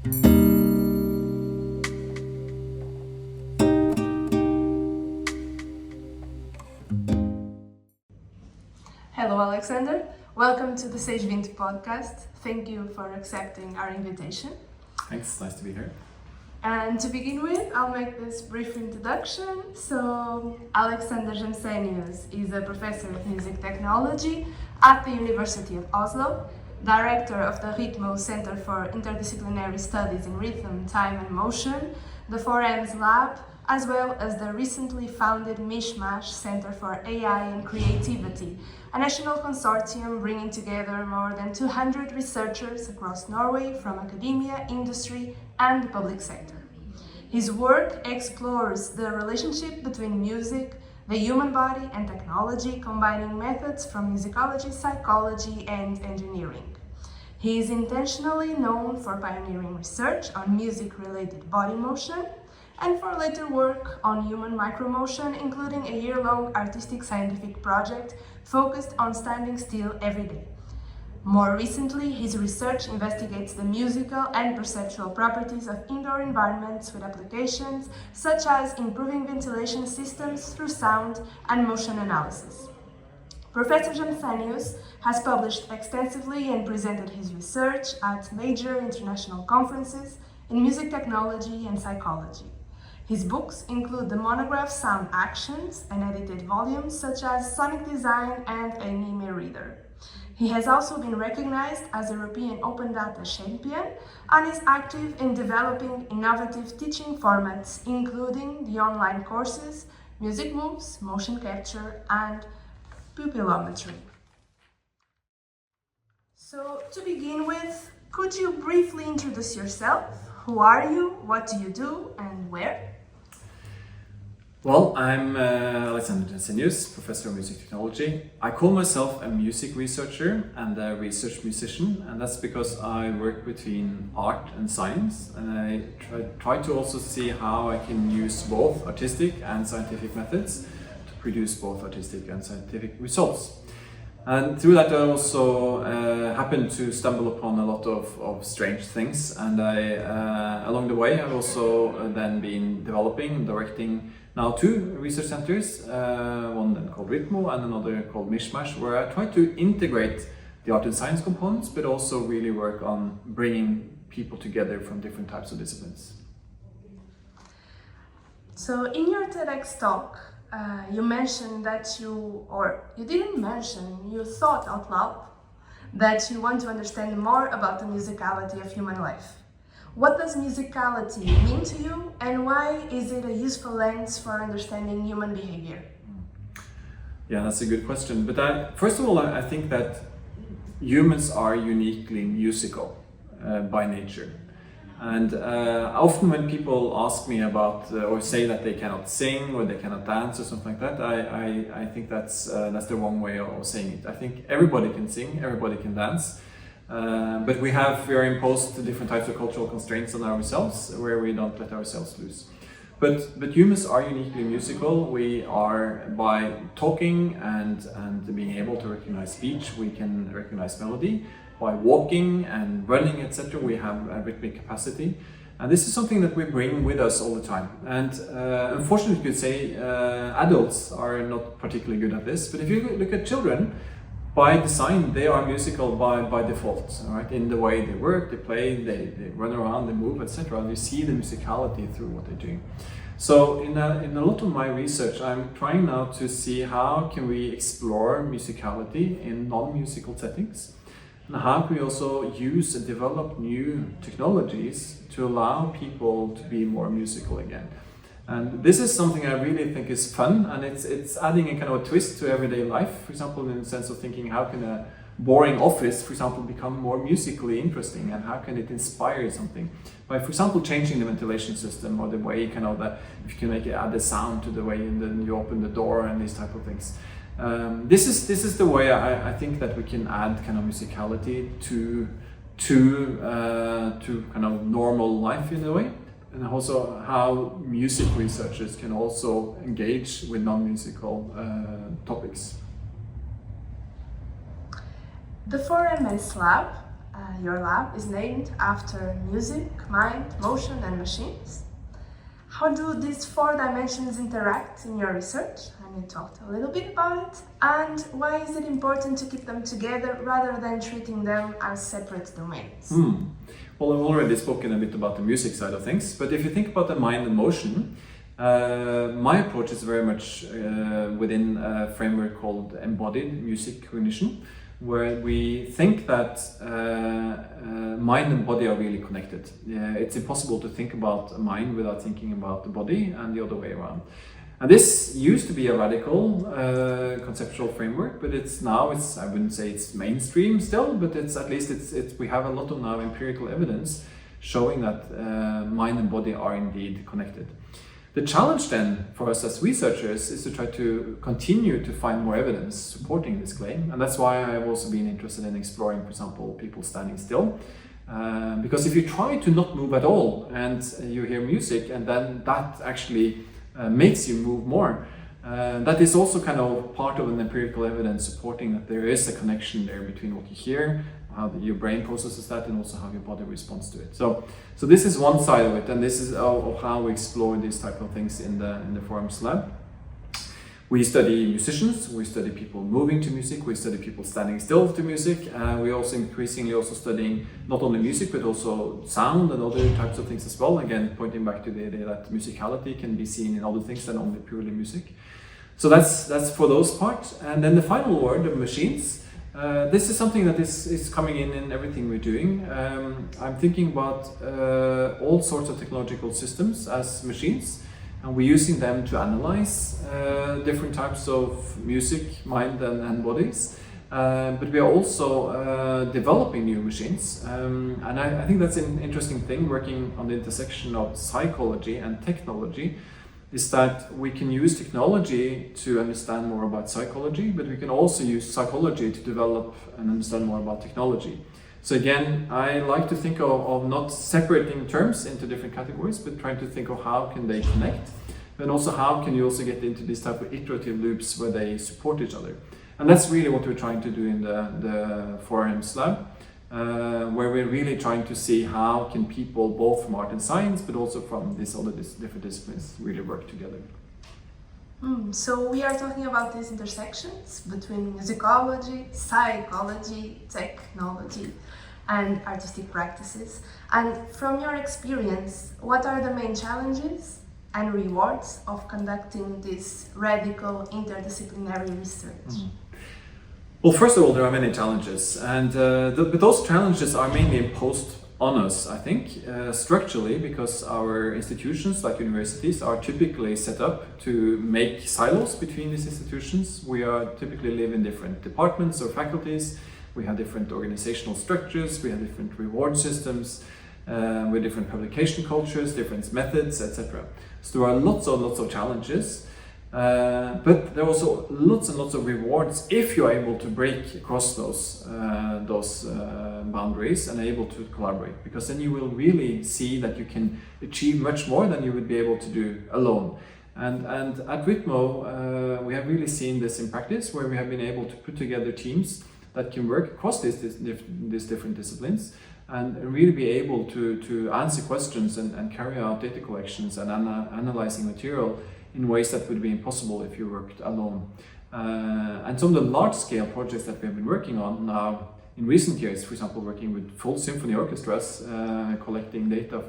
Hello, Alexander. Welcome to the CEIS20 Podcast. Thank you for accepting our invitation. Thanks, nice to be here. And to begin with, I'll make this brief introduction. So, Alexander Jensenius is a professor of music technology at the University of Oslo, director of the RITMO Centre for Interdisciplinary Studies in Rhythm, Time and Motion, the 4Ms Lab, as well as the recently founded MishMash Centre for AI and Creativity, a national consortium bringing together more than 200 researchers across Norway from academia, industry, and the public sector. His work explores the relationship between music, the human body, and technology, combining methods from musicology, psychology, and engineering. He is intentionally known for pioneering research on music-related body motion, and for later work on human micromotion, including a year-long artistic scientific project focused on standing still every day. More recently, his research investigates the musical and perceptual properties of indoor environments with applications such as improving ventilation systems through sound and motion analysis. Professor Jensenius has published extensively and presented his research at major international conferences in music technology and psychology. His books include the monograph Sound Actions and edited volumes such as Sonic Design and Anime Reader. He has also been recognized as a European Open Data Champion and is active in developing innovative teaching formats, including the online courses, Music Moves, Motion Capture, and Pupillometry. So, to begin with, could you briefly introduce yourself? Who are you, what do you do, and where? Well, I'm Alexander Jensenius, Professor of Music Technology. I call myself a music researcher and a research musician, and that's because I work between art and science, and I try to also see how I can use both artistic and scientific methods to produce both artistic and scientific results. And through that I also happened to stumble upon a lot of strange things, and I along the way have also then been developing and directing now two research centers, one then called RITMO and another called MishMash, where I try to integrate the art and science components but also really work on bringing people together from different types of disciplines. So in your TEDx talk, you mentioned that you thought out loud that you want to understand more about the musicality of human life. What does musicality mean to you, and why is it a useful lens for understanding human behavior? Yeah, that's a good question. But first of all, I think that humans are uniquely musical by nature. And often when people ask me about or say that they cannot sing or they cannot dance or something like that, I think that's the wrong way of saying it. I think everybody can sing, everybody can dance, but we are imposed different types of cultural constraints on ourselves where we don't let ourselves loose. But humans are uniquely musical. We are, by talking and being able to recognize speech, we can recognize melody. By walking and running, etc., we have a rhythmic capacity, and this is something that we bring with us all the time. And unfortunately, you could say adults are not particularly good at this. But if you look at children, by design, they are musical by default. Right? In the way they work, they play, they run around, they move, etc. And you see the musicality through what they're doing. So in a lot of my research, I'm trying now to see how can we explore musicality in non-musical settings. And how can we also use and develop new technologies to allow people to be more musical again? And this is something I really think is fun, and it's adding a kind of a twist to everyday life. For example, in the sense of thinking, how can a boring office, for example, become more musically interesting, and how can it inspire something? By, for example, changing the ventilation system or the way if you can add a sound to the way you open the door and these type of things. This is the way I think that we can add kind of musicality to kind of normal life in a way, and also how music researchers can also engage with non-musical topics. The 4MS Lab Your lab is named after music, mind, motion, and machines. How do these 4 dimensions interact in your research? And you talked a little bit about it. And why is it important to keep them together rather than treating them as separate domains? Well, I've already spoken a bit about the music side of things, but if you think about the mind and motion, my approach is very much within a framework called embodied music cognition, where we think that mind and body are really connected. It's impossible to think about a mind without thinking about the body, and the other way around. And this used to be a radical conceptual framework, but I wouldn't say it's mainstream still, but we have a lot of now empirical evidence showing that mind and body are indeed connected. The challenge then for us as researchers is to try to continue to find more evidence supporting this claim, and that's why I've also been interested in exploring, for example, people standing still. Because if you try to not move at all and you hear music and then that actually makes you move more, that is also kind of part of an empirical evidence supporting that there is a connection there between what you hear, how your brain processes that, and also how your body responds to it. So this is one side of it, and this is of how we explore these type of things in the Forums lab. We study musicians, we study people moving to music, we study people standing still to music. We also increasingly studying not only music but also sound and other types of things as well. Again, pointing back to the idea that musicality can be seen in other things than only purely music. So that's for those parts. And then the final word, the machines. This is something that is coming in everything we're doing. I'm thinking about all sorts of technological systems as machines, and we're using them to analyze different types of music, mind and bodies. But we are also developing new machines, and I think that's an interesting thing, working on the intersection of psychology and technology, is that we can use technology to understand more about psychology, but we can also use psychology to develop and understand more about technology. So again, I like to think of not separating terms into different categories, but trying to think of how can they connect, and also how can you also get into this type of iterative loops where they support each other. And that's really what we're trying to do in the Forums lab, where we're really trying to see how can people, both from art and science, but also from these other different disciplines, really work together. So we are talking about these intersections between musicology, psychology, technology, and artistic practices. And from your experience, what are the main challenges and rewards of conducting this radical interdisciplinary research? Well, first of all, there are many challenges, and but those challenges are mainly imposed on us, I think, structurally, because our institutions, like universities, are typically set up to make silos between these institutions. We are typically live in different departments or faculties. We have different organizational structures. We have different reward systems, with different publication cultures, different methods, etc. So there are lots of challenges. But there are also lots and lots of rewards if you are able to break across those boundaries and able to collaborate, because then you will really see that you can achieve much more than you would be able to do alone. And at RITMO, we have really seen this in practice, where we have been able to put together teams that can work across these different disciplines and really be able to answer questions and carry out data collections and analyzing material in ways that would be impossible if you worked alone. And some of the large-scale projects that we have been working on now in recent years, for example, working with full symphony orchestras, collecting data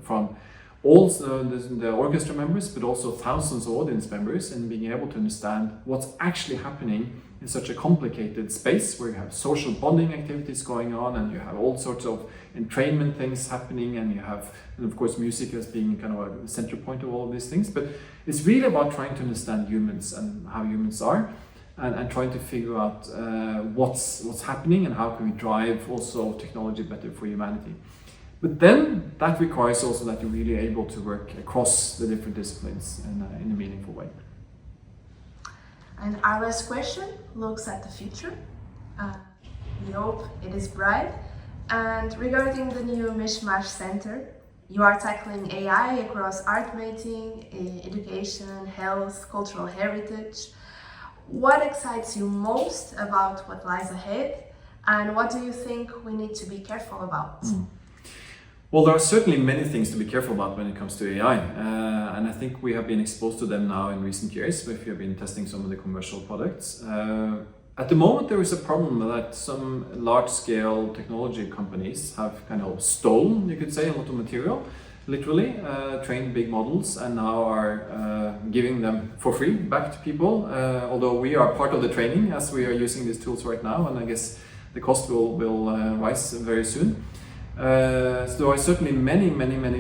from all the orchestra members, but also thousands of audience members, and being able to understand what's actually happening in such a complicated space where you have social bonding activities going on, and you have all sorts of entrainment things happening, and of course music as being kind of a center point of all of these things. But it's really about trying to understand humans and how humans are, and trying to figure out what's happening and how can we drive also technology better for humanity. But then that requires also that you're really able to work across the different disciplines in a meaningful way. And our last question looks at the future. We hope it is bright. And regarding the new MishMash Centre, you are tackling AI across art making, education, health, cultural heritage. What excites you most about what lies ahead? And what do you think we need to be careful about? Well, there are certainly many things to be careful about when it comes to AI, and I think we have been exposed to them now in recent years if you have been testing some of the commercial products. At the moment, there is a problem that some large-scale technology companies have kind of stolen, you could say, a lot of material, literally, trained big models, and now are giving them for free back to people, although we are part of the training as we are using these tools right now, and I guess the cost will rise very soon. So there are certainly many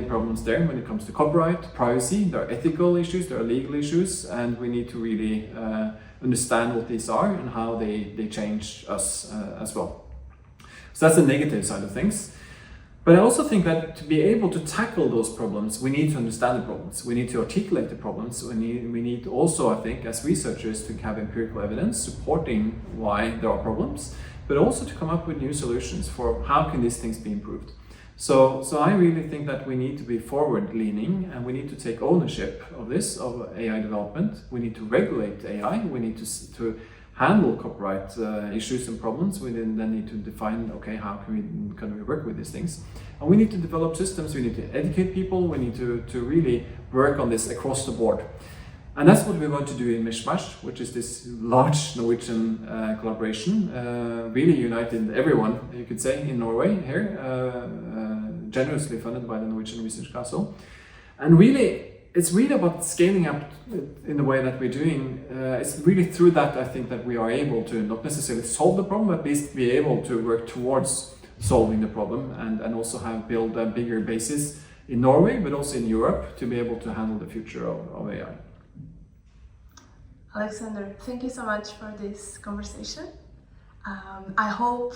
problems there when it comes to copyright, privacy. There are ethical issues, there are legal issues, and we need to really understand what these are and how they change us as well. So that's the negative side of things. But I also think that to be able to tackle those problems, we need to understand the problems. We need to articulate the problems. We need also, I think, as researchers, to have empirical evidence supporting why there are problems, but also to come up with new solutions for how can these things be improved. So I really think that we need to be forward-leaning, and we need to take ownership of this, of AI development. We need to regulate AI. We need to handle copyright issues and problems. We then need to define, okay, how can we work with these things? And we need to develop systems. We need to educate people. We need to really work on this across the board. And that's what we're going to do in MishMash, which is this large Norwegian collaboration, really united everyone, you could say, in Norway here, generously funded by the Norwegian Research Council. And really, it's really about scaling up in the way that we're doing. It's really through that, I think, that we are able to not necessarily solve the problem, but at least be able to work towards solving the problem and also build a bigger basis in Norway, but also in Europe, to be able to handle the future of AI. Alexander, thank you so much for this conversation. I hope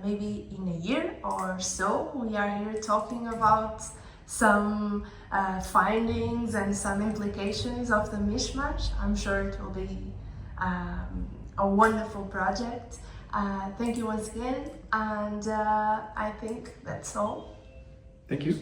maybe in a year or so we are here talking about some findings and some implications of the MishMash. I'm sure it will be a wonderful project. Thank you once again, and I think that's all. Thank you.